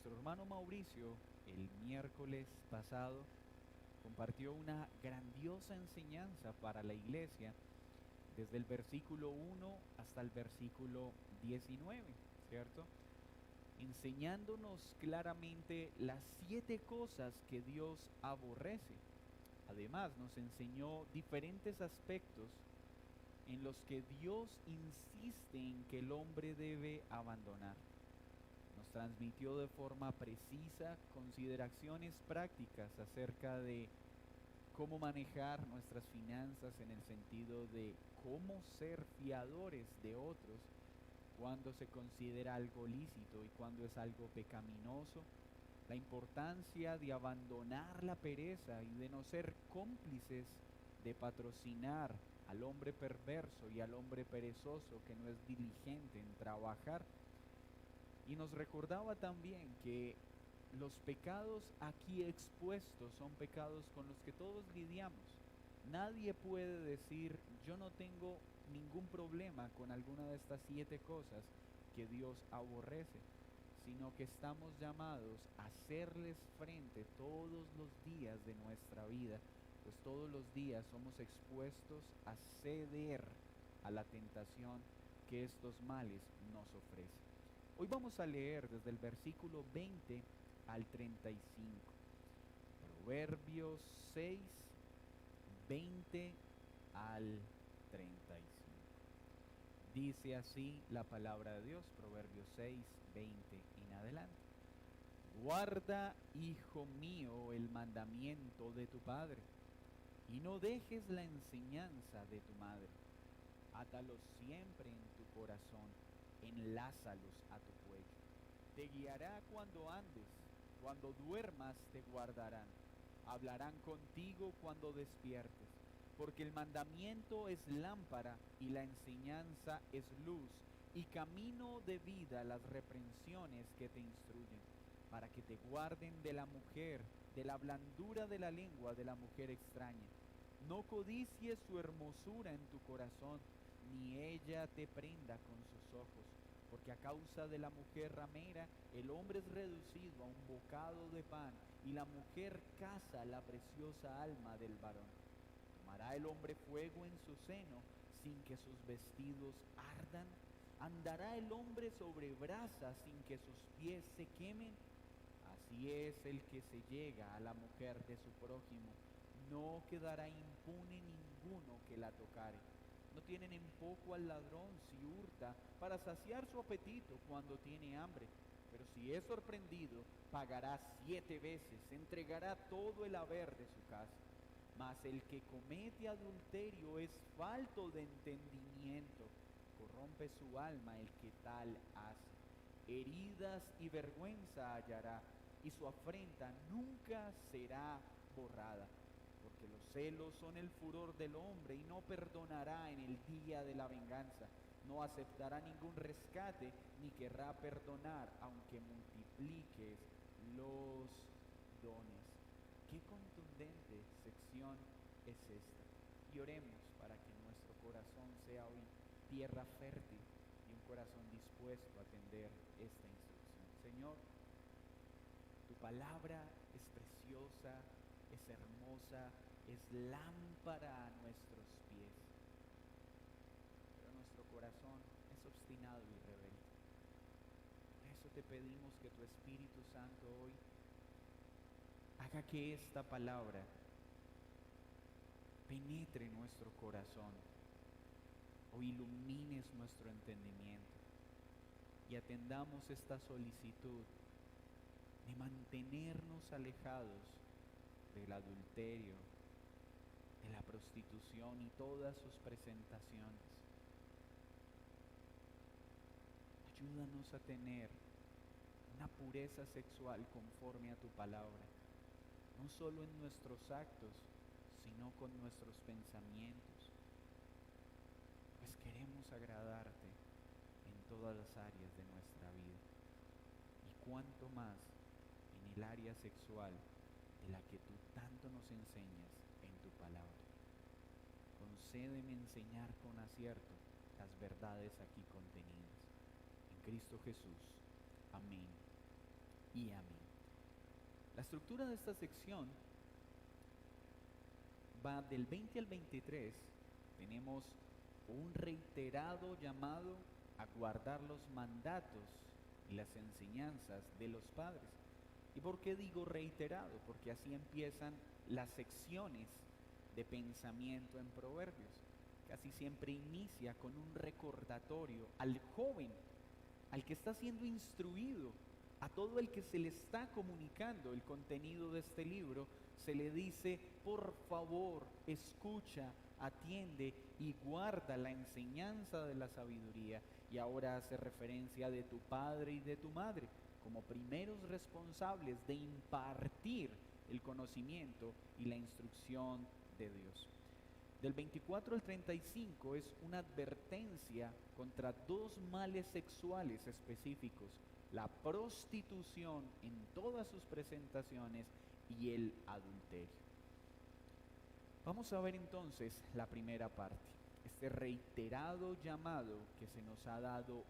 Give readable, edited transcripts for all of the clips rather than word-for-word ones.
Nuestro hermano Mauricio el miércoles pasado compartió una grandiosa enseñanza para la iglesia desde el versículo 1 hasta el versículo 19, ¿cierto? Enseñándonos claramente las 7 cosas que Dios aborrece. Además, nos enseñó diferentes aspectos en los que Dios insiste en que el hombre debe abandonar. Nos transmitió de forma precisa consideraciones prácticas acerca de cómo manejar nuestras finanzas en el sentido de cómo ser fiadores de otros cuando se considera algo lícito y cuando es algo pecaminoso, la importancia de abandonar la pereza y de no ser cómplices de patrocinar al hombre perverso y al hombre perezoso que no es diligente en trabajar. Y nos recordaba también que los pecados aquí expuestos son pecados con los que todos lidiamos. Nadie puede decir, yo no tengo ningún problema con alguna de estas 7 cosas que Dios aborrece, sino que estamos llamados a hacerles frente todos los días de nuestra vida, pues todos los días somos expuestos a ceder a la tentación que estos males nos ofrecen. Hoy vamos a leer desde el versículo 20 al 35. Proverbios 6, 20 al 35. Dice así la palabra de Dios, Proverbios 6, 20 en adelante. Guarda, hijo mío, el mandamiento de tu padre, y no dejes la enseñanza de tu madre. Átalos siempre en tu corazón, enlázalos a tu cuello. Te guiará cuando andes, cuando duermas te guardarán. Hablarán contigo cuando despiertes, porque el mandamiento es lámpara y la enseñanza es luz, y camino de vida las reprensiones que te instruyen, para que te guarden de la mujer, de la blandura de la lengua de la mujer extraña. No codicies su hermosura en tu corazón, ni ella te prenda con sus ojos, porque a causa de la mujer ramera el hombre es reducido a un bocado de pan, y la mujer caza la preciosa alma del varón. ¿Tomará el hombre fuego en su seno sin que sus vestidos ardan? ¿Andará el hombre sobre brasas sin que sus pies se quemen? Así es el que se llega a la mujer de su prójimo, no quedará impune ninguno que la tocare. No tienen en poco al ladrón si hurta para saciar su apetito cuando tiene hambre, pero si es sorprendido, pagará 7 veces, entregará todo el haber de su casa. Mas el que comete adulterio es falto de entendimiento, corrompe su alma el que tal hace. Heridas y vergüenza hallará, y su afrenta nunca será borrada, porque los celos son el furor del hombre, y no perdonará en el día de la venganza. No aceptará ningún rescate, ni querrá perdonar, aunque multipliques los dones. Qué contundente sección es esta. Y oremos para que nuestro corazón sea hoy tierra fértil y un corazón dispuesto a atender esta instrucción. Señor, tu palabra es preciosa, es hermosa, es lámpara a nuestros pies, pero nuestro corazón es obstinado y rebelde. Por eso te pedimos que tu Espíritu Santo hoy haga que esta palabra penetre nuestro corazón o ilumines nuestro entendimiento y atendamos esta solicitud de mantenernos alejados del adulterio, de la prostitución y todas sus presentaciones. Ayúdanos a tener una pureza sexual conforme a tu palabra, no solo en nuestros actos, sino con nuestros pensamientos, pues queremos agradarte en todas las áreas de nuestra vida, y cuanto más en el área sexual de la que tú tanto nos enseñas en tu palabra. Concédeme enseñar con acierto las verdades aquí contenidas. En Cristo Jesús. Amén y amén. La estructura de esta sección va del 20 al 23. Tenemos un reiterado llamado a guardar los mandatos y las enseñanzas de los padres. ¿Y por qué digo reiterado? Porque así empiezan las secciones de pensamiento en Proverbios. Casi siempre inicia con un recordatorio al joven, al que está siendo instruido, a todo el que se le está comunicando el contenido de este libro. Se le dice: por favor, escucha, atiende y guarda la enseñanza de la sabiduría. Y ahora hace referencia de tu padre y de tu madre como primeros responsables de impartir el conocimiento y la instrucción de Dios. Del 24 al 35 es una advertencia contra dos males sexuales específicos: la prostitución en todas sus presentaciones y el adulterio. Vamos a ver entonces la primera parte, este reiterado llamado que se nos ha dado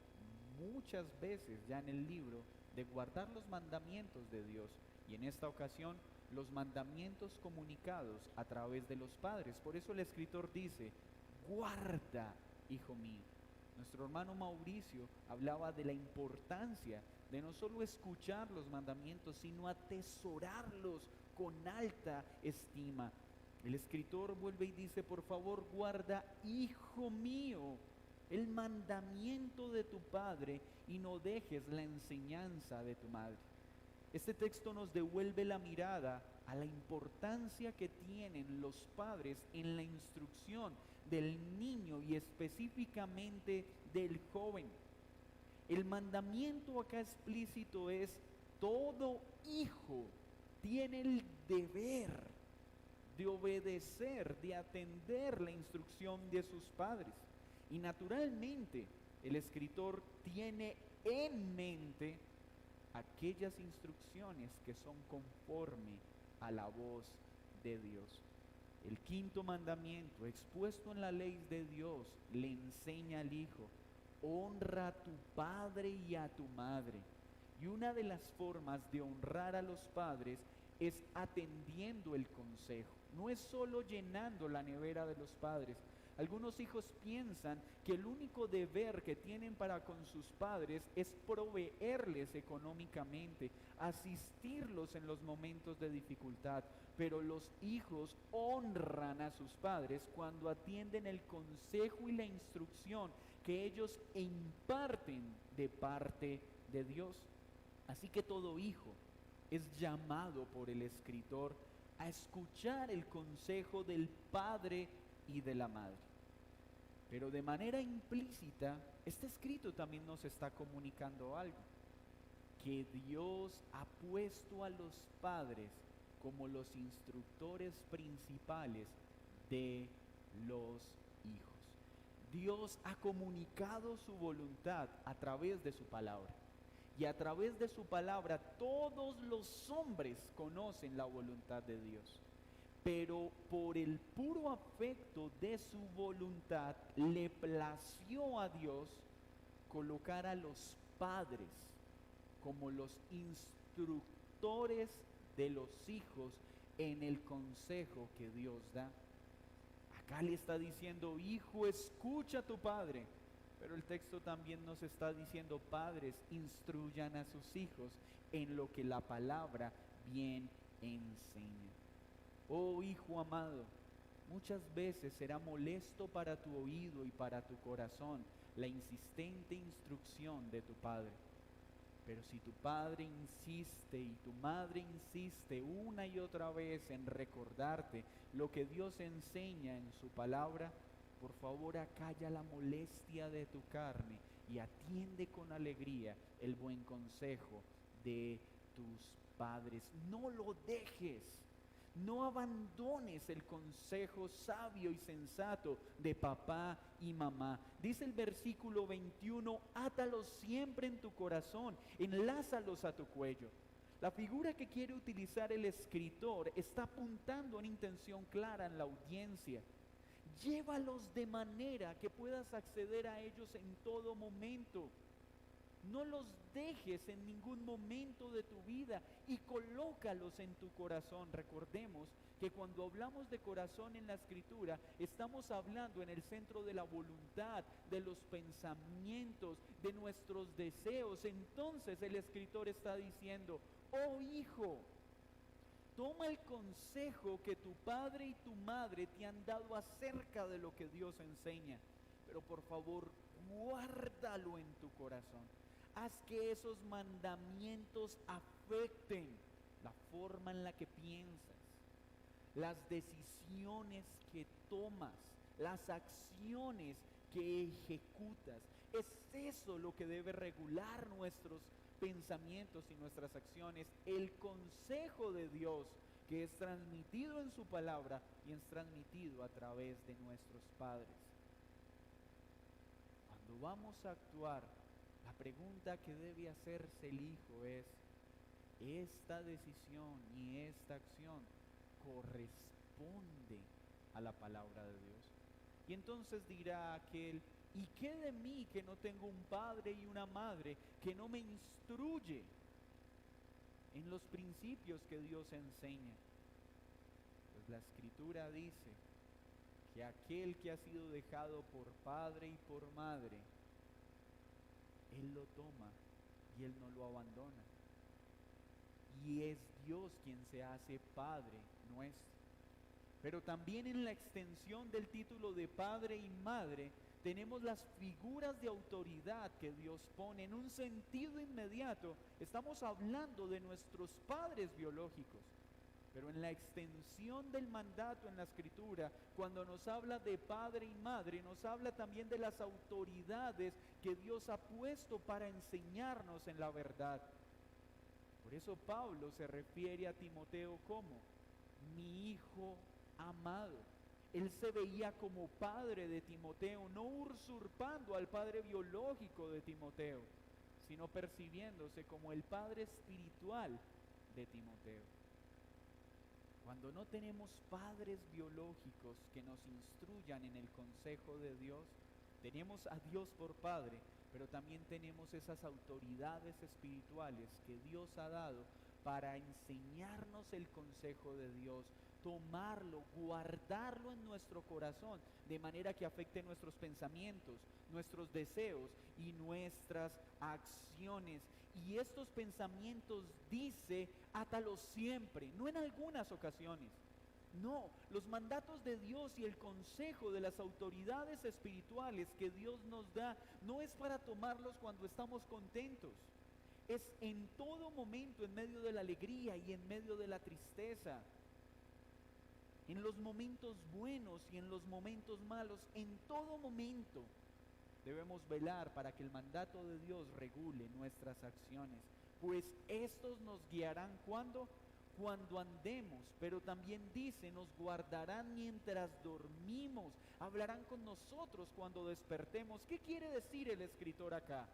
muchas veces ya en el libro de guardar los mandamientos de Dios, y en esta ocasión los mandamientos comunicados a través de los padres. Por eso el escritor dice: guarda, hijo mío. Nuestro hermano Mauricio hablaba de la importancia de no solo escuchar los mandamientos, sino atesorarlos con alta estima. El escritor vuelve y dice: por favor, guarda, hijo mío, el mandamiento de tu padre y no dejes la enseñanza de tu madre. Este texto nos devuelve la mirada a la importancia que tienen los padres en la instrucción del niño y específicamente del joven. El mandamiento acá explícito es: todo hijo tiene el deber de obedecer, de atender la instrucción de sus padres. Y naturalmente el escritor tiene en mente aquellas instrucciones que son conforme a la voz de Dios. El quinto mandamiento, expuesto en la ley de Dios, le enseña al hijo: honra a tu padre y a tu madre. Y una de las formas de honrar a los padres es atendiendo el consejo. No es solo llenando la nevera de los padres. Algunos hijos piensan que el único deber que tienen para con sus padres es proveerles económicamente, asistirlos en los momentos de dificultad. Pero los hijos honran a sus padres cuando atienden el consejo y la instrucción que ellos imparten de parte de Dios. Así que todo hijo es llamado por el escritor a escuchar el consejo del padre y de la madre. Pero de manera implícita, este escrito también nos está comunicando algo: que Dios ha puesto a los padres como los instructores principales de los hijos. Dios ha comunicado su voluntad a través de su palabra. Y a través de su palabra todos los hombres conocen la voluntad de Dios. Pero por el puro afecto de su voluntad le plació a Dios colocar a los padres como los instructores de los hijos en el consejo que Dios da. Acá le está diciendo: hijo, escucha a tu padre. Pero el texto también nos está diciendo: padres, instruyan a sus hijos en lo que la palabra bien enseña. Oh hijo amado, muchas veces será molesto para tu oído y para tu corazón la insistente instrucción de tu padre. Pero si tu padre insiste y tu madre insiste una y otra vez en recordarte lo que Dios enseña en su palabra, por favor acalla la molestia de tu carne y atiende con alegría el buen consejo de tus padres. No lo dejes. No abandones el consejo sabio y sensato de papá y mamá. Dice el versículo 21, átalos siempre en tu corazón, enlázalos a tu cuello. La figura que quiere utilizar el escritor está apuntando a una intención clara en la audiencia. Llévalos de manera que puedas acceder a ellos en todo momento. No los dejes en ningún momento de tu vida y colócalos en tu corazón. Recordemos que cuando hablamos de corazón en la Escritura, estamos hablando en el centro de la voluntad, de los pensamientos, de nuestros deseos. Entonces el escritor está diciendo: oh hijo, toma el consejo que tu padre y tu madre te han dado acerca de lo que Dios enseña, pero por favor, guárdalo en tu corazón. Haz que esos mandamientos afecten la forma en la que piensas, las decisiones que tomas, las acciones que ejecutas. Es eso lo que debe regular nuestros pensamientos y nuestras acciones, el consejo de Dios que es transmitido en su palabra y es transmitido a través de nuestros padres. Cuando vamos a actuar, la pregunta que debe hacerse el hijo es: ¿esta decisión y esta acción corresponde a la palabra de Dios? Y entonces dirá aquel: ¿y qué de mí que no tengo un padre y una madre que no me instruye en los principios que Dios enseña? Pues la Escritura dice que aquel que ha sido dejado por padre y por madre, Él lo toma y Él no lo abandona. Y es Dios quien se hace Padre nuestro. Pero también en la extensión del título de Padre y Madre tenemos las figuras de autoridad que Dios pone. En un sentido inmediato estamos hablando de nuestros padres biológicos. Pero en la extensión del mandato en la Escritura, cuando nos habla de padre y madre, nos habla también de las autoridades que Dios ha puesto para enseñarnos en la verdad. Por eso Pablo se refiere a Timoteo como mi hijo amado. Él se veía como padre de Timoteo, no usurpando al padre biológico de Timoteo, sino percibiéndose como el padre espiritual de Timoteo. Cuando no tenemos padres biológicos que nos instruyan en el consejo de Dios, tenemos a Dios por Padre, pero también tenemos esas autoridades espirituales que Dios ha dado para enseñarnos el consejo de Dios, tomarlo, guardarlo en nuestro corazón, de manera que afecte nuestros pensamientos, nuestros deseos y nuestras acciones. Y estos pensamientos, dice, átalos siempre, no en algunas ocasiones. No, los mandatos de Dios y el consejo de las autoridades espirituales que Dios nos da no es para tomarlos cuando estamos contentos. Es en todo momento, en medio de la alegría y en medio de la tristeza, en los momentos buenos y en los momentos malos, en todo momento debemos velar para que el mandato de Dios regule nuestras acciones, pues estos nos guiarán cuando andemos, pero también dice, nos guardarán mientras dormimos, hablarán con nosotros cuando despertemos. ¿Qué quiere decir el escritor acá?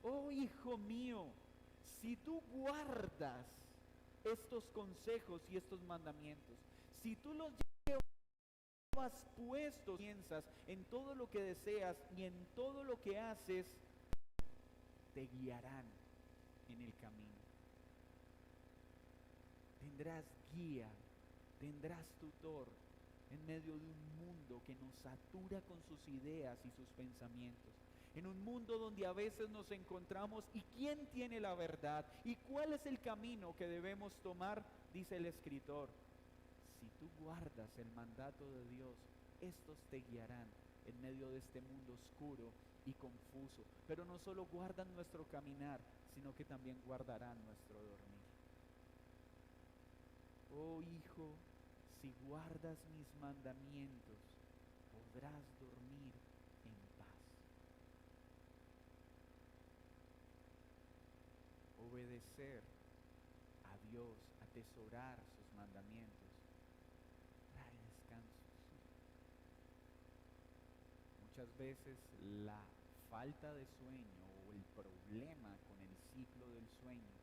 Oh hijo mío, si tú guardas estos consejos y estos mandamientos, si tú los llevas puestos, piensas en todo lo que deseas y en todo lo que haces, te guiarán en el camino. Tendrás guía, tendrás tutor en medio de un mundo que nos satura con sus ideas y sus pensamientos. En un mundo donde a veces nos encontramos, ¿y quién tiene la verdad? ¿Y cuál es el camino que debemos tomar? Dice el escritor: si tú guardas el mandato de Dios, estos te guiarán en medio de este mundo oscuro y confuso. Pero no solo guardan nuestro caminar, sino que también guardarán nuestro dormir. Oh hijo, si guardas mis mandamientos, podrás dormir en paz. Obedecer a Dios, atesorar sus mandamientos, trae descanso. Muchas veces la falta de sueño o el problema con el ciclo del sueño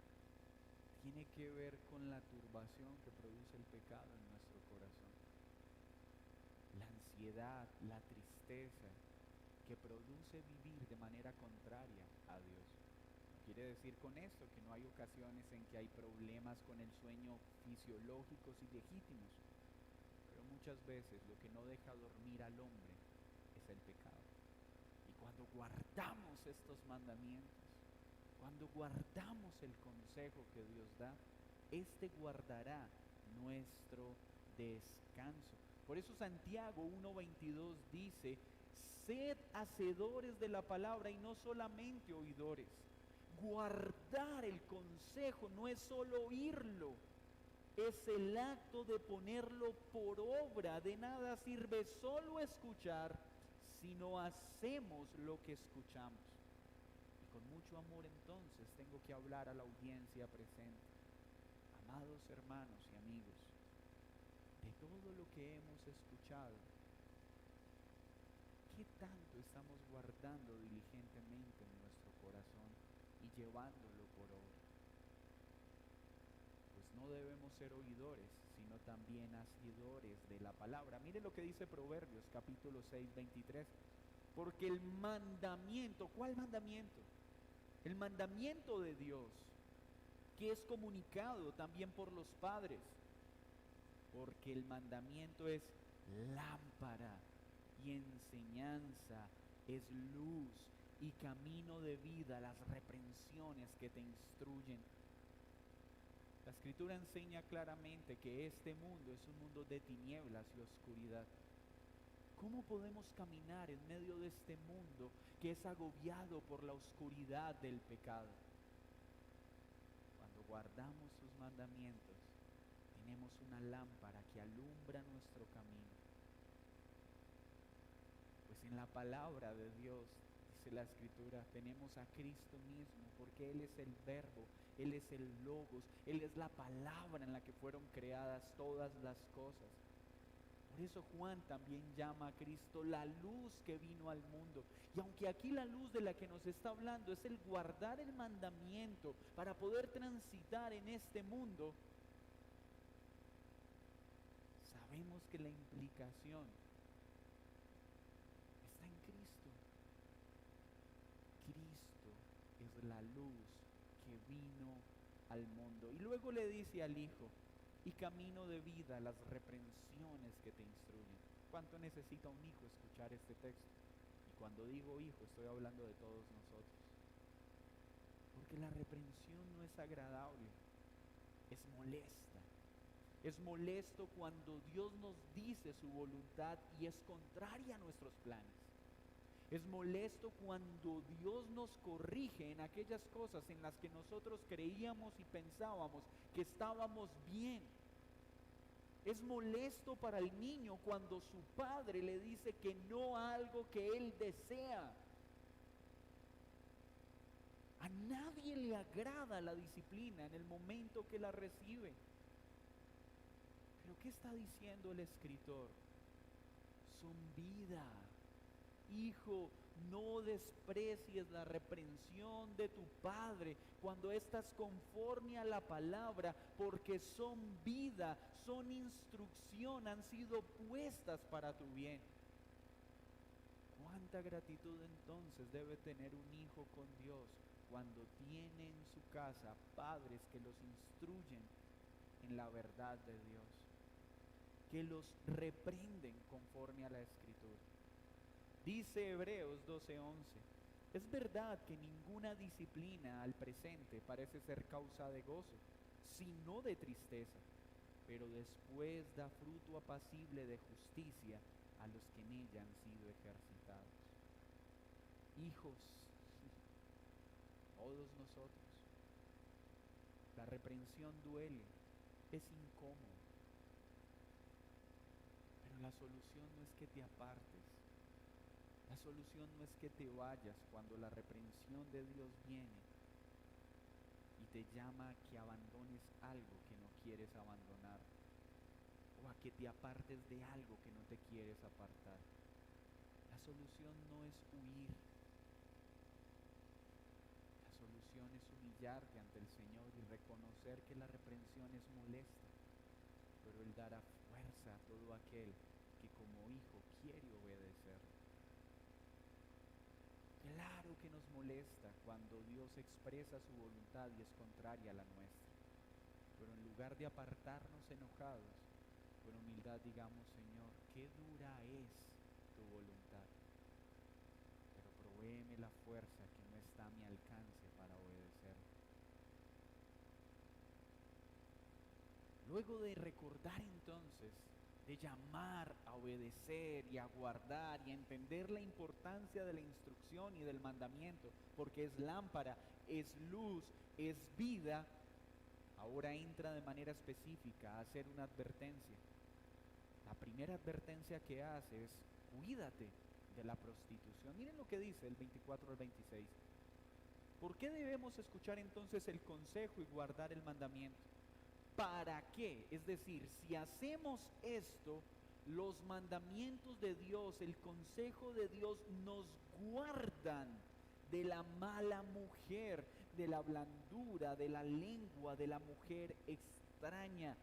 tiene que ver con la turbación que produce el pecado en nuestro corazón. La ansiedad, la tristeza que produce vivir de manera contraria a Dios. No quiere decir con esto que no hay ocasiones en que hay problemas con el sueño fisiológicos y legítimos, pero muchas veces lo que no deja dormir al hombre es el pecado. Y cuando guardamos estos mandamientos, cuando guardamos el consejo que Dios da, este guardará nuestro descanso. Por eso Santiago 1:22 dice: sed hacedores de la palabra y no solamente oidores. Guardar el consejo no es solo oírlo, es el acto de ponerlo por obra. De nada sirve solo escuchar si no hacemos lo que escuchamos. Y con mucho amor entonces tengo que hablar a la audiencia presente. Amados hermanos y amigos, de todo lo que hemos escuchado, ¿qué tanto estamos guardando diligentemente en nuestro corazón y llevándolo por obra? Pues no debemos ser oidores, sino también hacedores de la palabra. Mire lo que dice Proverbios capítulo 6:23. Porque el mandamiento, ¿cuál mandamiento? El mandamiento de Dios, que es comunicado también por los padres, porque el mandamiento es lámpara y enseñanza, es luz y camino de vida, las reprensiones que te instruyen. La Escritura enseña claramente que este mundo es un mundo de tinieblas y oscuridad. ¿Cómo podemos caminar en medio de este mundo que es agobiado por la oscuridad del pecado? Cuando guardamos sus mandamientos, tenemos una lámpara que alumbra nuestro camino. Pues en la palabra de Dios, dice la Escritura, tenemos a Cristo mismo, porque Él es el Verbo, Él es el Logos, Él es la palabra en la que fueron creadas todas las cosas. Por eso Juan también llama a Cristo la luz que vino al mundo. Y aunque aquí la luz de la que nos está hablando es el guardar el mandamiento para poder transitar en este mundo, sabemos que la implicación está en Cristo. Cristo es la luz que vino al mundo. Y luego le dice al Hijo: y camino de vida, las reprensiones que te instruyen. ¿Cuánto necesita un hijo escuchar este texto? Y cuando digo hijo, estoy hablando de todos nosotros. Porque la reprensión no es agradable, es molesta. Es molesto cuando Dios nos dice su voluntad y es contraria a nuestros planes. Es molesto cuando Dios nos corrige en aquellas cosas en las que nosotros creíamos y pensábamos que estábamos bien. Es molesto para el niño cuando su padre le dice que no a algo que él desea. A nadie le agrada la disciplina en el momento que la recibe. Pero ¿qué está diciendo el escritor? Son vida. Hijo, no desprecies la reprensión de tu padre cuando estás conforme a la palabra, porque son vida, son instrucción, han sido puestas para tu bien. ¿Cuánta gratitud entonces debe tener un hijo con Dios cuando tiene en su casa padres que los instruyen en la verdad de Dios, que los reprenden conforme a la Escritura? Dice Hebreos 12:11, es verdad que ninguna disciplina al presente parece ser causa de gozo, sino de tristeza, pero después da fruto apacible de justicia a los que en ella han sido ejercitados. Hijos, todos nosotros, la reprensión duele, es incómodo, pero la solución no es que te apartes. La solución no es que te vayas cuando la reprensión de Dios viene y te llama a que abandones algo que no quieres abandonar, o a que te apartes de algo que no te quieres apartar. La solución no es huir. La solución es humillarte ante el Señor y reconocer que la reprensión es molesta, pero Él dará fuerza a todo aquel que como hijo quiere obedecer. Claro que nos molesta cuando Dios expresa su voluntad y es contraria a la nuestra. Pero en lugar de apartarnos enojados, con humildad digamos, Señor, qué dura es tu voluntad, pero provéeme la fuerza que no está a mi alcance para obedecerla. Luego de recordar entonces, de llamar a obedecer y a guardar y a entender la importancia de la instrucción y del mandamiento, porque es lámpara, es luz, es vida, ahora entra de manera específica a hacer una advertencia. La primera advertencia que hace es: cuídate de la prostitución. Miren lo que dice el 24 al 26. ¿Por qué debemos escuchar entonces el consejo y guardar el mandamiento? ¿Para qué? Es decir, si hacemos esto, los mandamientos de Dios, el consejo de Dios nos guardan de la mala mujer, de la blandura, de la lengua, de la mujer extraña.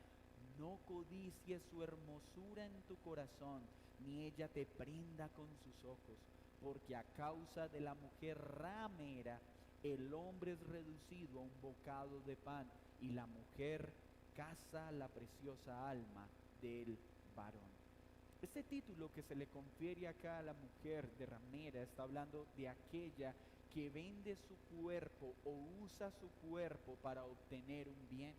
No codicies su hermosura en tu corazón, ni ella te prenda con sus ojos, porque a causa de la mujer ramera, el hombre es reducido a un bocado de pan, y la mujer caza la preciosa alma del varón. Este título que se le confiere acá a la mujer de ramera está hablando de aquella que vende su cuerpo o usa su cuerpo para obtener un bien.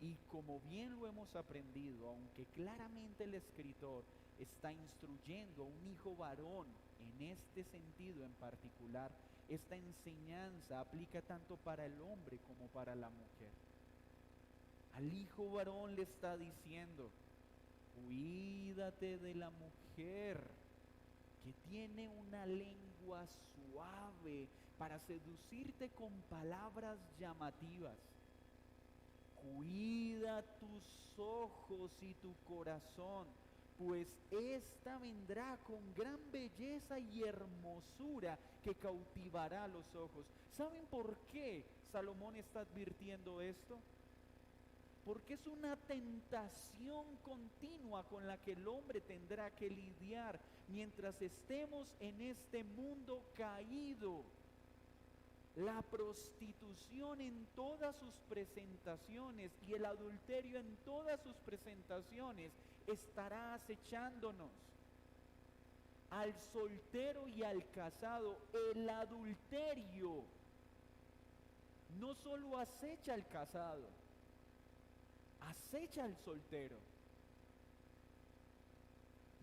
Y como bien lo hemos aprendido, aunque claramente el escritor está instruyendo a un hijo varón en este sentido en particular, esta enseñanza aplica tanto para el hombre como para la mujer. Al hijo varón le está diciendo: cuídate de la mujer que tiene una lengua suave para seducirte con palabras llamativas. Cuida tus ojos y tu corazón, pues ésta vendrá con gran belleza y hermosura que cautivará los ojos. ¿Saben por qué Salomón está advirtiendo esto? Porque es una tentación continua con la que el hombre tendrá que lidiar mientras estemos en este mundo caído. La prostitución en todas sus presentaciones y el adulterio en todas sus presentaciones estará acechándonos. Al soltero y al casado, el adulterio no solo acecha al casado, acecha al soltero.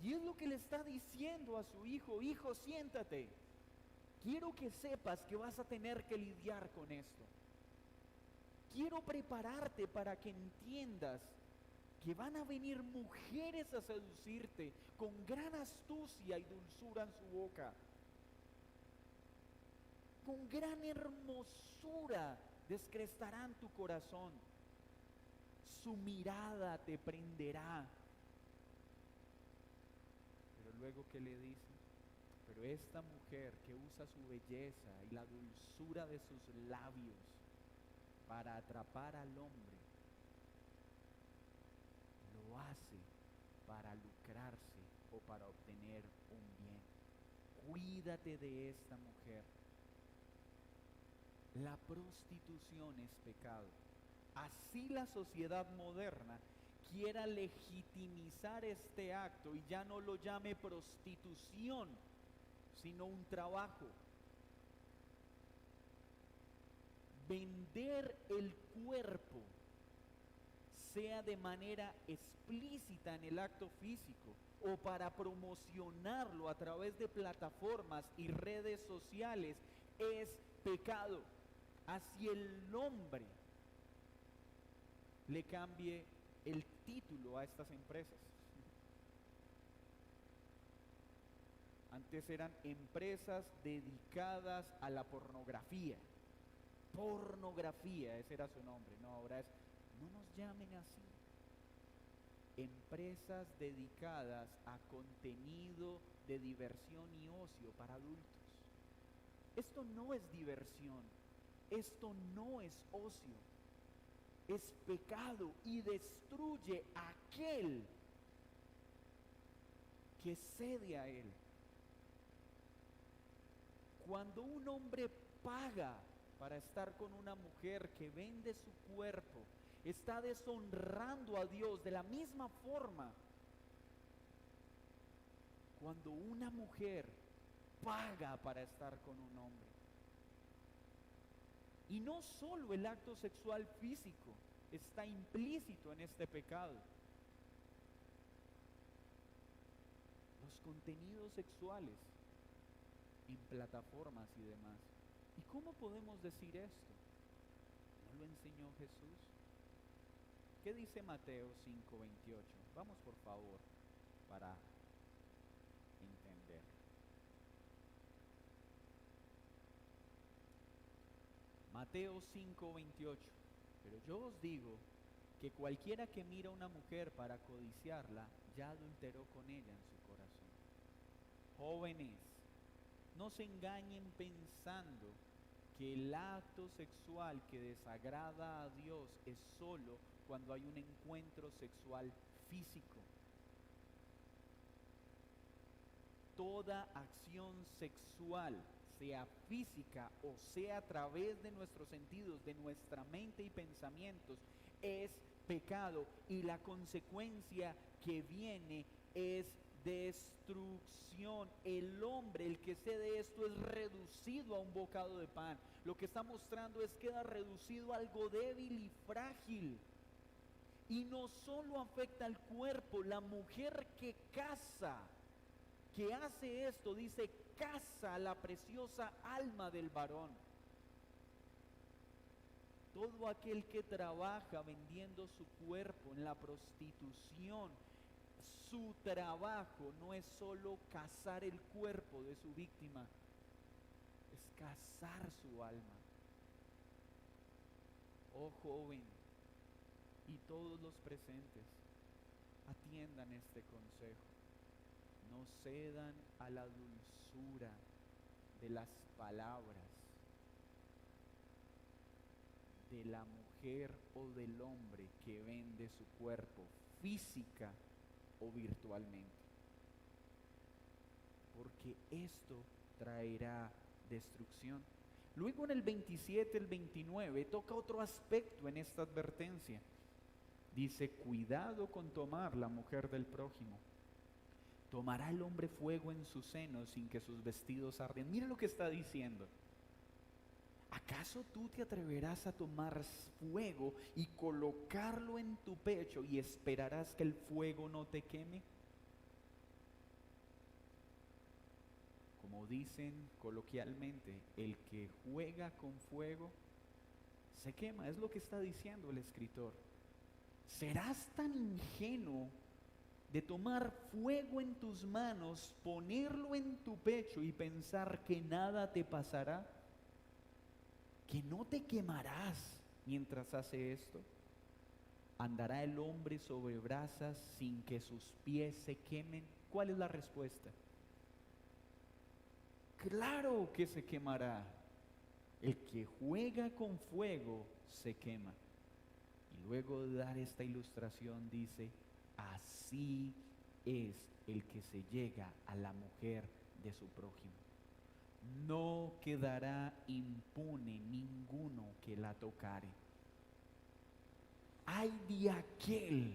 Y es lo que le está diciendo a su hijo: hijo, siéntate. Quiero que sepas que vas a tener que lidiar con esto. Quiero prepararte para que entiendas que van a venir mujeres a seducirte con gran astucia y dulzura en su boca. Con gran hermosura descrestarán tu corazón. Su mirada te prenderá. Pero luego, ¿qué le dice? Pero esta mujer que usa su belleza y la dulzura de sus labios para atrapar al hombre, lo hace para lucrarse o para obtener un bien. Cuídate de esta mujer. La prostitución es pecado. Así la sociedad moderna quiera legitimizar este acto y ya no lo llame prostitución, sino un trabajo. Vender el cuerpo, sea de manera explícita en el acto físico o para promocionarlo a través de plataformas y redes sociales, es pecado. Así el hombre le cambie el título a estas empresas. Antes eran empresas dedicadas a la pornografía. Pornografía, ese era su nombre. No, ahora es: no nos llamen así. Empresas dedicadas a contenido de diversión y ocio para adultos. Esto no es diversión. Esto no es ocio. Es pecado y destruye a aquel que cede a él. Cuando un hombre paga para estar con una mujer que vende su cuerpo, está deshonrando a Dios. De la misma forma, cuando una mujer paga para estar con un hombre, y no solo el acto sexual físico está implícito en este pecado, los contenidos sexuales en plataformas y demás. ¿Y cómo podemos decir esto? ¿No lo enseñó Jesús? ¿Qué dice Mateo 5:28? Vamos por favor para entender. Mateo 5:28. Pero yo os digo que cualquiera que mira a una mujer para codiciarla, ya adulteró con ella en su corazón. Jóvenes, no se engañen pensando que el acto sexual que desagrada a Dios es solo cuando hay un encuentro sexual físico. Toda acción sexual, sea física o sea a través de nuestros sentidos, de nuestra mente y pensamientos, es pecado, y la consecuencia que viene es destrucción. El hombre, el que cede esto, es reducido a un bocado de pan. Lo que está mostrando es que queda reducido a algo débil y frágil. Y no solo afecta al cuerpo, la mujer que casa, que hace esto, dice, casa la preciosa alma del varón. Todo aquel que trabaja vendiendo su cuerpo en la prostitución, su trabajo no es solo cazar el cuerpo de su víctima, es cazar su alma. Oh joven, y todos los presentes, atiendan este consejo. No cedan a la dulzura de las palabras de la mujer o del hombre que vende su cuerpo física o virtualmente, porque esto traerá destrucción. Luego en el 27, el 29, toca otro aspecto en esta advertencia. Dice, cuidado con tomar la mujer del prójimo. ¿Tomará el hombre fuego en su seno sin que sus vestidos arden? Mira lo que está diciendo. ¿Acaso tú te atreverás a tomar fuego y colocarlo en tu pecho y esperarás que el fuego no te queme? Como dicen coloquialmente, el que juega con fuego se quema. Es lo que está diciendo el escritor. ¿Serás tan ingenuo de tomar fuego en tus manos, ponerlo en tu pecho y pensar que nada te pasará? ¿Que no te quemarás mientras hace esto? ¿Andará el hombre sobre brasas sin que sus pies se quemen? ¿Cuál es la respuesta? Claro que se quemará. El que juega con fuego se quema. Y luego de dar esta ilustración dice, así es el que se llega a la mujer de su prójimo. No quedará impune ninguno que la tocare. Ay de aquel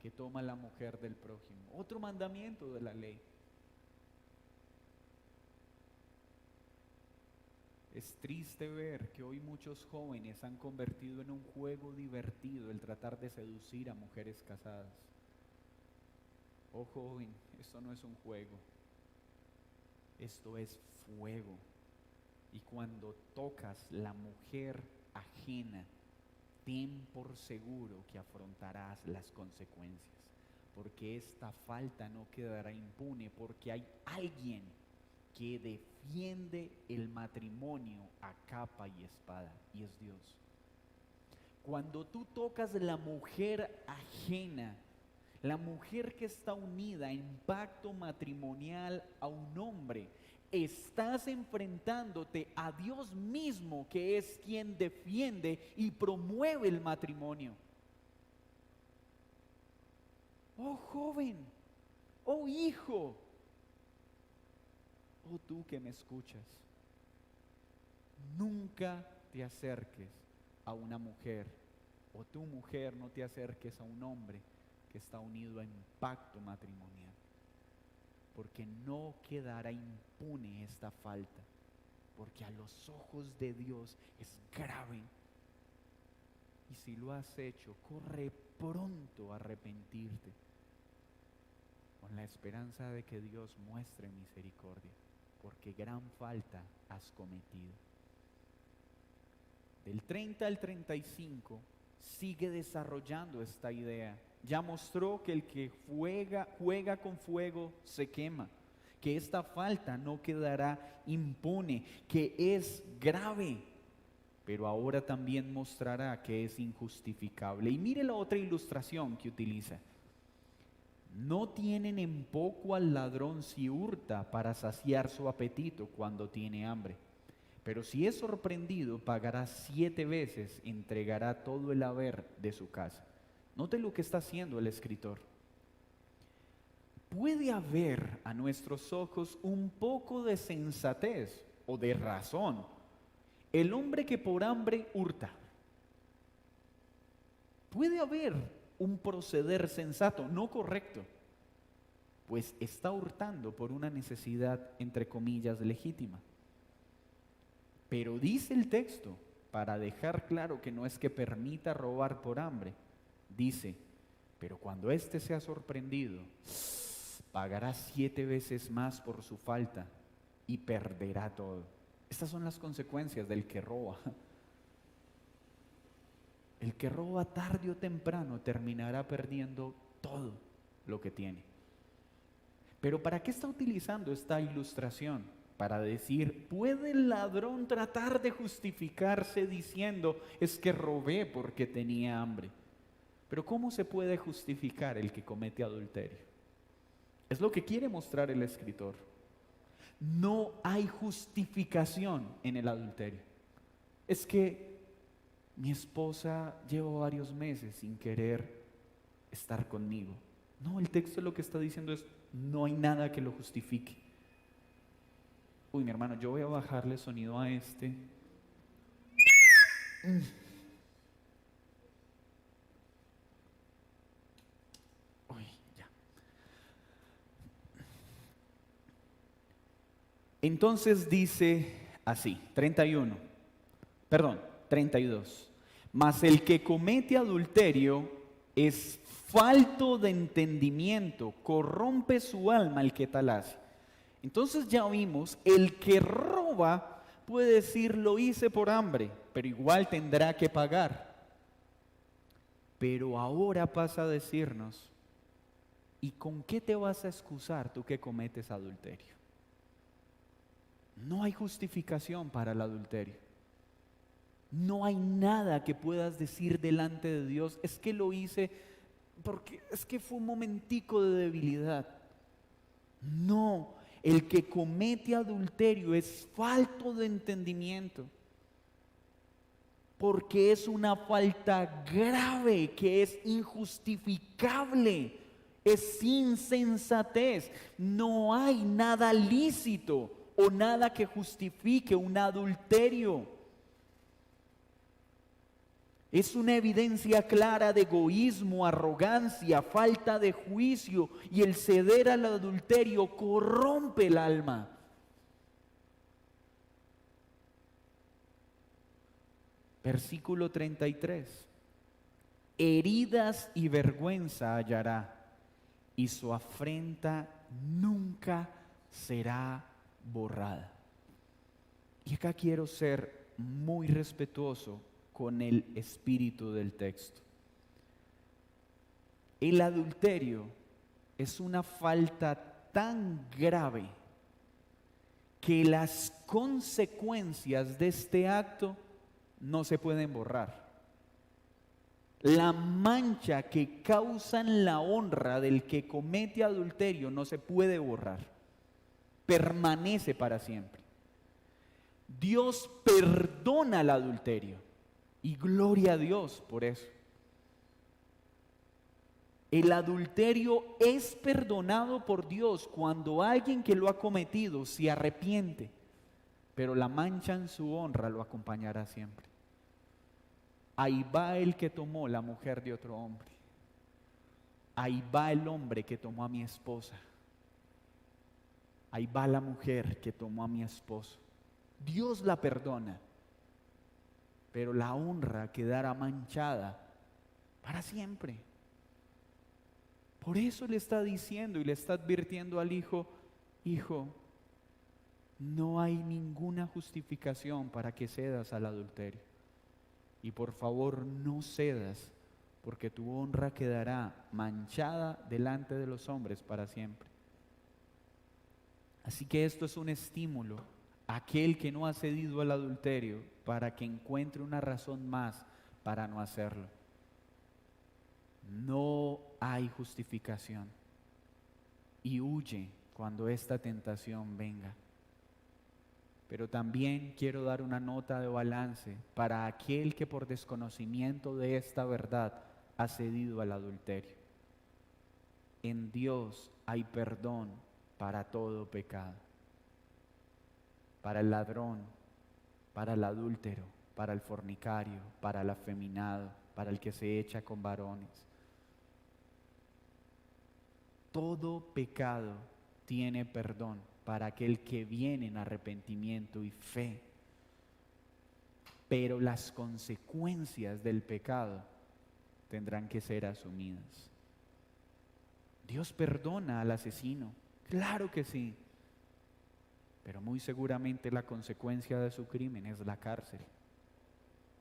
que toma la mujer del prójimo. Otro mandamiento de la ley. Es triste ver que hoy muchos jóvenes han convertido en un juego divertido el tratar de seducir a mujeres casadas. Oh joven, esto no es un juego. Esto es fuego. Y cuando tocas la mujer ajena, ten por seguro que afrontarás las consecuencias, porque esta falta no quedará impune, porque hay alguien que defiende el matrimonio a capa y espada, y es Dios. Cuando tú tocas la mujer ajena, la mujer que está unida en pacto matrimonial a un hombre, estás enfrentándote a Dios mismo, que es quien defiende y promueve el matrimonio. Oh joven, oh hijo, oh tú que me escuchas, nunca te acerques a una mujer, o tu mujer no te acerques a un hombre que está unido en pacto matrimonial, porque no quedará impune esta falta, porque a los ojos de Dios es grave. Y si lo has hecho, corre pronto a arrepentirte, con la esperanza de que Dios muestre misericordia, porque gran falta has cometido. Del 30 al 35 sigue desarrollando esta idea. Ya mostró que el que juega con fuego se quema, que esta falta no quedará impune, que es grave, pero ahora también mostrará que es injustificable. Y mire la otra ilustración que utiliza. No tienen en poco al ladrón si hurta para saciar su apetito cuando tiene hambre. Pero si es sorprendido, pagará 7 veces, entregará todo el haber de su casa. Note lo que está haciendo el escritor. Puede haber a nuestros ojos un poco de sensatez o de razón. El hombre que por hambre hurta. Puede haber un proceder sensato, no correcto, pues está hurtando por una necesidad, entre comillas, legítima. Pero dice el texto, para dejar claro que no es que permita robar por hambre, dice, pero cuando éste sea sorprendido, pagará 7 veces más por su falta y perderá todo. Estas son las consecuencias del que roba. El que roba tarde o temprano terminará perdiendo todo lo que tiene. Pero ¿para qué está utilizando esta ilustración? Para decir, ¿puede el ladrón tratar de justificarse diciendo, es que robé porque tenía hambre? Pero ¿cómo se puede justificar el que comete adulterio? Es lo que quiere mostrar el escritor. No hay justificación en el adulterio. Es que mi esposa lleva varios meses sin querer estar conmigo. No, el texto lo que está diciendo es, no hay nada que lo justifique. Uy, mi hermano, yo voy a bajarle sonido a este. Uy, ya. Entonces dice así, 32. Mas el que comete adulterio es falto de entendimiento, corrompe su alma el que tal hace. Entonces ya vimos, el que roba puede decir lo hice por hambre, pero igual tendrá que pagar. Pero ahora pasa a decirnos, ¿y con qué te vas a excusar tú que cometes adulterio? No hay justificación para el adulterio. No hay nada que puedas decir delante de Dios, es que lo hice porque es que fue un momentico de debilidad. No, el que comete adulterio es falto de entendimiento, porque es una falta grave que es injustificable, es insensatez. No hay nada lícito o nada que justifique un adulterio. Es una evidencia clara de egoísmo, arrogancia, falta de juicio, y el ceder al adulterio corrompe el alma. Versículo 33. Heridas y vergüenza hallará, y su afrenta nunca será borrada. Y acá quiero ser muy respetuoso con el espíritu del texto. El adulterio es una falta tan grave que las consecuencias de este acto no se pueden borrar. La mancha que causa en la honra del que comete adulterio no se puede borrar, permanece para siempre. Dios perdona el adulterio. Y gloria a Dios por eso. El adulterio es perdonado por Dios cuando alguien que lo ha cometido se arrepiente. pero la mancha en su honra lo acompañará siempre. Ahí va el que tomó la mujer de otro hombre. Ahí va el hombre que tomó a mi esposa. Ahí va la mujer que tomó a mi esposo. Dios la perdona, pero la honra quedará manchada para siempre. Por eso le está diciendo y le está advirtiendo al hijo: hijo, no hay ninguna justificación para que cedas al adulterio. Y por favor no cedas, porque tu honra quedará manchada delante de los hombres para siempre. Así que esto es un estímulo a aquel que no ha cedido al adulterio, para que encuentre una razón más para no hacerlo. No hay justificación, y huye cuando esta tentación venga. Pero también quiero dar una nota de balance para aquel que por desconocimiento de esta verdad ha cedido al adulterio. En Dios hay perdón para todo pecado. Para el ladrón, para el adúltero, para el fornicario, para el afeminado, para el que se echa con varones. Todo pecado tiene perdón para aquel que viene en arrepentimiento y fe. Pero las consecuencias del pecado tendrán que ser asumidas. Dios perdona al asesino, claro que sí, pero muy seguramente la consecuencia de su crimen es la cárcel.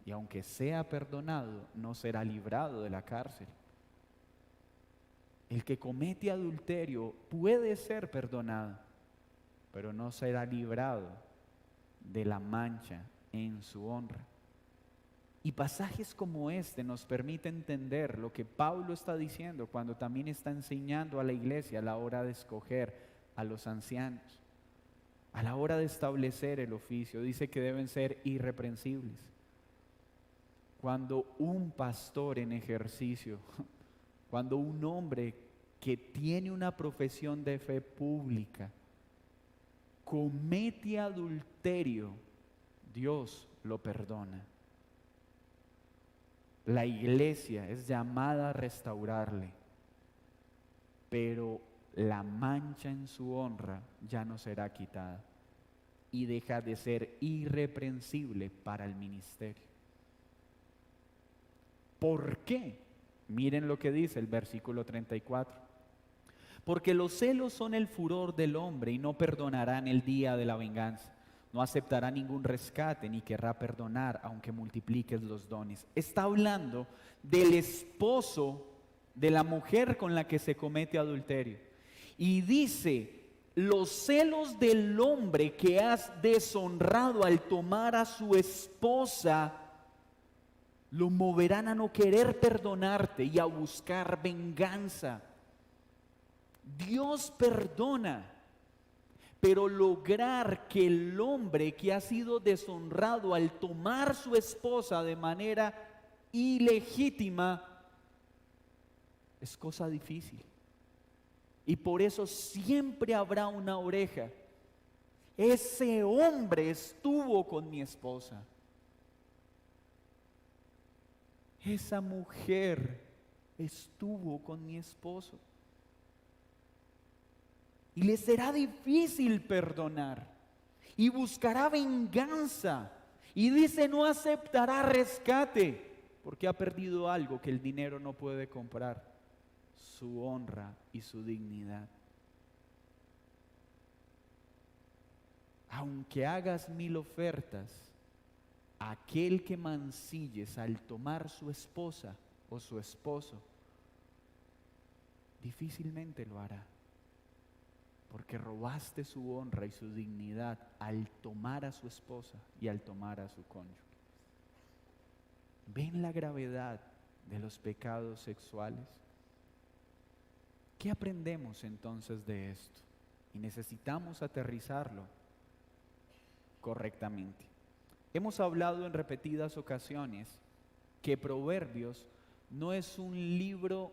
Y aunque sea perdonado, no será librado de la cárcel. El que comete adulterio puede ser perdonado, pero no será librado de la mancha en su honra. Y pasajes como este nos permiten entender lo que Pablo está diciendo cuando también está enseñando a la iglesia a la hora de escoger a los ancianos, a la hora de establecer el oficio. Dice que deben ser irreprensibles. Cuando un pastor en ejercicio, cuando un hombre que tiene una profesión de fe pública comete adulterio, Dios lo perdona. La iglesia es llamada a restaurarle, pero la mancha en su honra ya no será quitada y deja de ser irreprensible para el ministerio. ¿Por qué? Miren lo que dice el versículo 34. Porque los celos son el furor del hombre y no perdonarán el día de la venganza. No aceptará ningún rescate ni querrá perdonar aunque multipliques los dones. Está hablando del esposo de la mujer con la que se comete adulterio. Y dice: los celos del hombre que has deshonrado al tomar a su esposa lo moverán a no querer perdonarte y a buscar venganza. Dios perdona, pero lograr que el hombre que ha sido deshonrado al tomar su esposa de manera ilegítima es cosa difícil. Y por eso siempre habrá una oreja. Ese hombre estuvo con mi esposa. Esa mujer estuvo con mi esposo. Y le será difícil perdonar. Y buscará venganza. Y dice: no aceptará rescate. Porque ha perdido algo que el dinero no puede comprar: su honra y su dignidad. Aunque hagas 1000 ofertas, aquel que mancilles al tomar su esposa o su esposo, difícilmente lo hará. Porque robaste su honra y su dignidad al tomar a su esposa y al tomar a su cónyuge. ¿Ven la gravedad de los pecados sexuales? ¿Qué aprendemos entonces de esto? Y necesitamos aterrizarlo correctamente. Hemos hablado en repetidas ocasiones que Proverbios no es un libro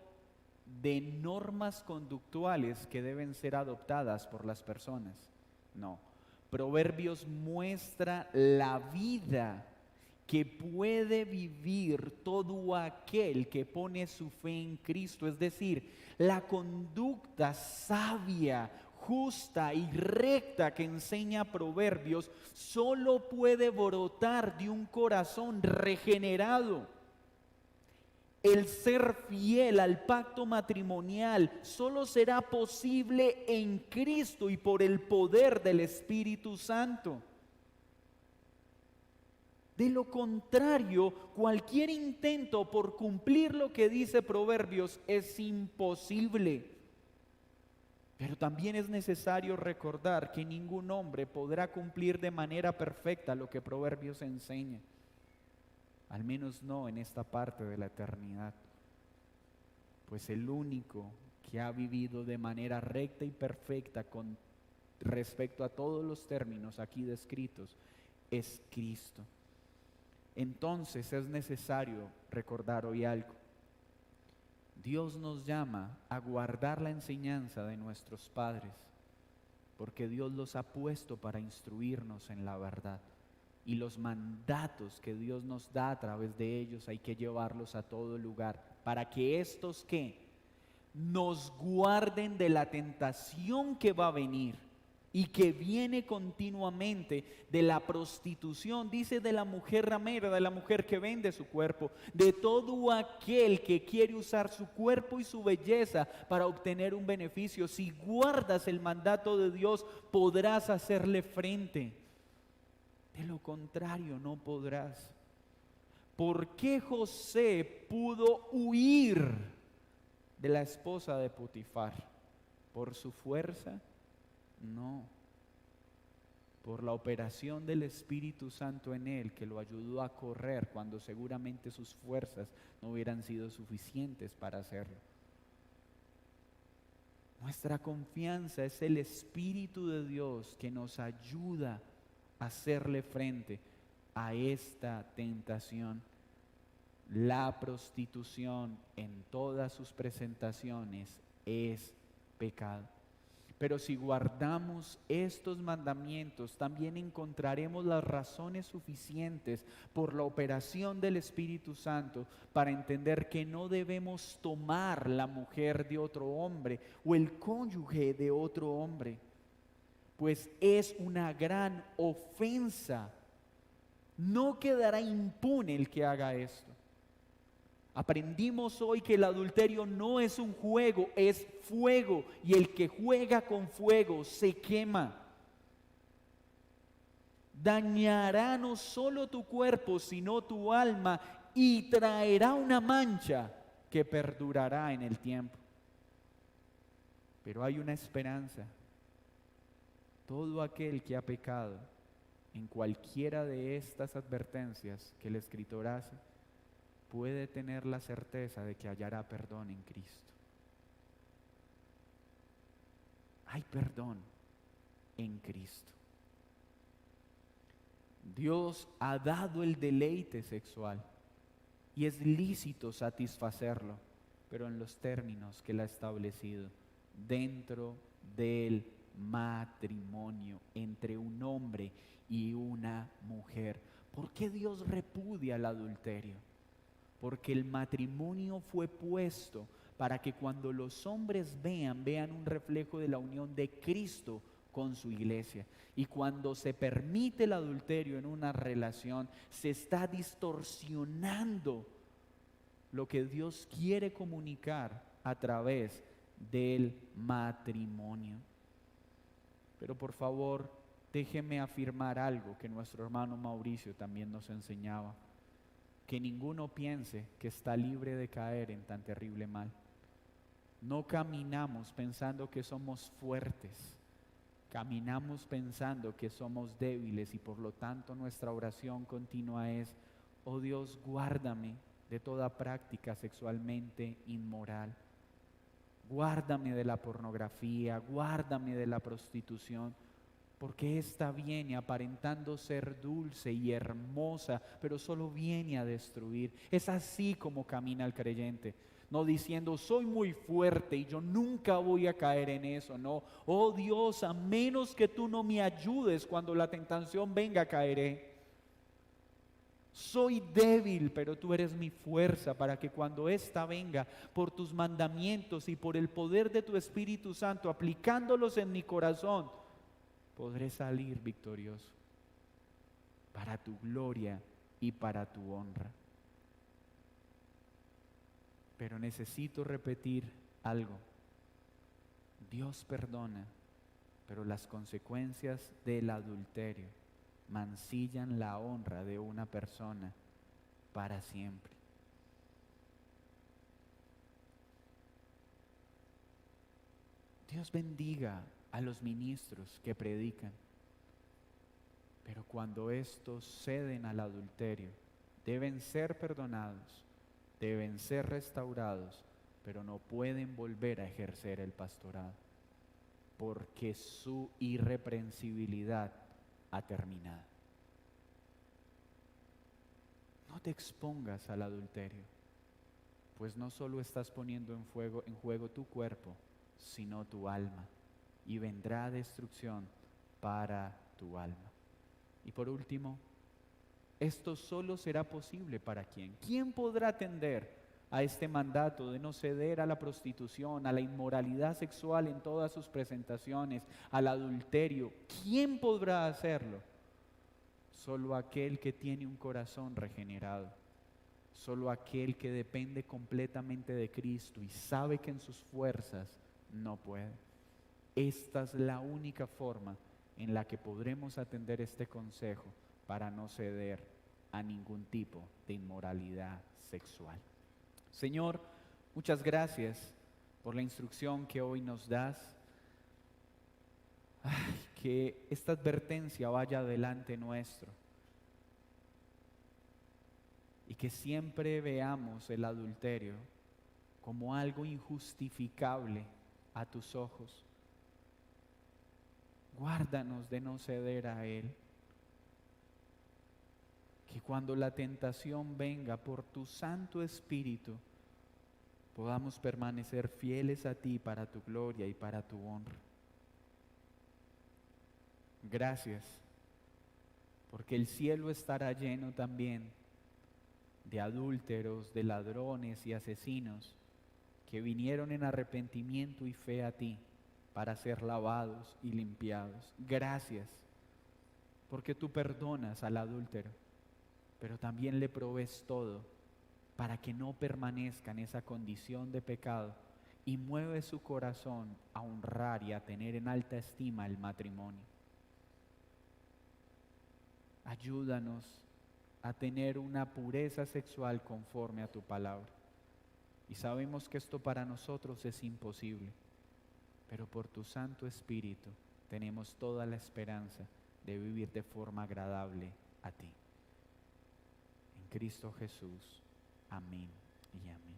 de normas conductuales que deben ser adoptadas por las personas. No, Proverbios muestra la vida que puede vivir todo aquel que pone su fe en Cristo, es decir, la conducta sabia, justa y recta que enseña Proverbios, solo puede brotar de un corazón regenerado. El ser fiel al pacto matrimonial solo será posible en Cristo y por el poder del Espíritu Santo. De lo contrario, cualquier intento por cumplir lo que dice Proverbios es imposible. Pero también es necesario recordar que ningún hombre podrá cumplir de manera perfecta lo que Proverbios enseña. Al menos no en esta parte de la eternidad. Pues el único que ha vivido de manera recta y perfecta con respecto a todos los términos aquí descritos es Cristo. Entonces es necesario recordar hoy algo. Dios nos llama a guardar la enseñanza de nuestros padres, porque Dios los ha puesto para instruirnos en la verdad. Y los mandatos que Dios nos da a través de ellos hay que llevarlos a todo lugar, para que estos que nos guarden de la tentación que va a venir y que viene continuamente de la prostitución, dice, de la mujer ramera, de la mujer que vende su cuerpo, de todo aquel que quiere usar su cuerpo y su belleza para obtener un beneficio. Si guardas el mandato de Dios, podrás hacerle frente. De lo contrario, no podrás. ¿Por qué José pudo huir de la esposa de Potifar? ¿Por su fuerza? No, por la operación del Espíritu Santo en él, que lo ayudó a correr cuando seguramente sus fuerzas no hubieran sido suficientes para hacerlo. Nuestra confianza es el Espíritu de Dios que nos ayuda a hacerle frente a esta tentación. La prostitución en todas sus presentaciones es pecado. Pero si guardamos estos mandamientos, también encontraremos las razones suficientes por la operación del Espíritu Santo para entender que no debemos tomar la mujer de otro hombre o el cónyuge de otro hombre, pues es una gran ofensa. No quedará impune el que haga esto. Aprendimos hoy que el adulterio no es un juego, es fuego, y el que juega con fuego se quema. Dañará no solo tu cuerpo, sino tu alma, y traerá una mancha que perdurará en el tiempo. Pero hay una esperanza. Todo aquel que ha pecado en cualquiera de estas advertencias que el escritor hace, puede tener la certeza de que hallará perdón en Cristo. Hay perdón en Cristo. Dios ha dado el deleite sexual y es lícito satisfacerlo, pero en los términos que Él ha establecido, dentro del matrimonio entre un hombre y una mujer. ¿Por qué Dios repudia el adulterio? Porque el matrimonio fue puesto para que cuando los hombres vean un reflejo de la unión de Cristo con su iglesia. Y cuando se permite el adulterio en una relación, se está distorsionando lo que Dios quiere comunicar a través del matrimonio. Pero por favor, déjeme afirmar algo que nuestro hermano Mauricio también nos enseñaba. Que ninguno piense que está libre de caer en tan terrible mal. No caminamos pensando que somos fuertes, caminamos pensando que somos débiles, y por lo tanto nuestra oración continua es: oh Dios, guárdame de toda práctica sexualmente inmoral, guárdame de la pornografía, guárdame de la prostitución, porque esta viene aparentando ser dulce y hermosa, pero solo viene a destruir. Es así como camina el creyente. No diciendo, soy muy fuerte y yo nunca voy a caer en eso. No, oh Dios, a menos que tú no me ayudes cuando la tentación venga, caeré. Soy débil, pero tú eres mi fuerza para que cuando ésta venga, por tus mandamientos y por el poder de tu Espíritu Santo, aplicándolos en mi corazón, podré salir victorioso para tu gloria y para tu honra. Pero necesito repetir algo. Dios perdona, pero las consecuencias del adulterio mancillan la honra de una persona para siempre. Dios bendiga a los ministros que predican, pero cuando estos ceden al adulterio, deben ser perdonados, deben ser restaurados, pero no pueden volver a ejercer el pastorado, porque su irreprensibilidad ha terminado. No te expongas al adulterio, pues no solo estás poniendo en juego tu cuerpo, sino tu alma, y vendrá destrucción para tu alma. Y por último, esto solo será posible para ¿quién? ¿Quién podrá atender a este mandato de no ceder a la prostitución, a la inmoralidad sexual en todas sus presentaciones, al adulterio? ¿Quién podrá hacerlo? Solo aquel que tiene un corazón regenerado, solo aquel que depende completamente de Cristo y sabe que en sus fuerzas no puede. Esta es la única forma en la que podremos atender este consejo para no ceder a ningún tipo de inmoralidad sexual. Señor, muchas gracias por la instrucción que hoy nos das. Que esta advertencia vaya delante nuestro y que siempre veamos el adulterio como algo injustificable a tus ojos. Guárdanos de no ceder a él. Que cuando la tentación venga por tu Santo Espíritu, podamos permanecer fieles a ti para tu gloria y para tu honra. Gracias, porque el cielo estará lleno también de adúlteros, de ladrones y asesinos que vinieron en arrepentimiento y fe a ti para ser lavados y limpiados. Gracias, porque tú perdonas al adúltero, pero también le provees todo para que no permanezca en esa condición de pecado y mueve su corazón a honrar y a tener en alta estima el matrimonio. Ayúdanos a tener una pureza sexual conforme a tu palabra. Y sabemos que esto para nosotros es imposible, pero por tu Santo Espíritu tenemos toda la esperanza de vivir de forma agradable a ti. En Cristo Jesús. Amén y amén.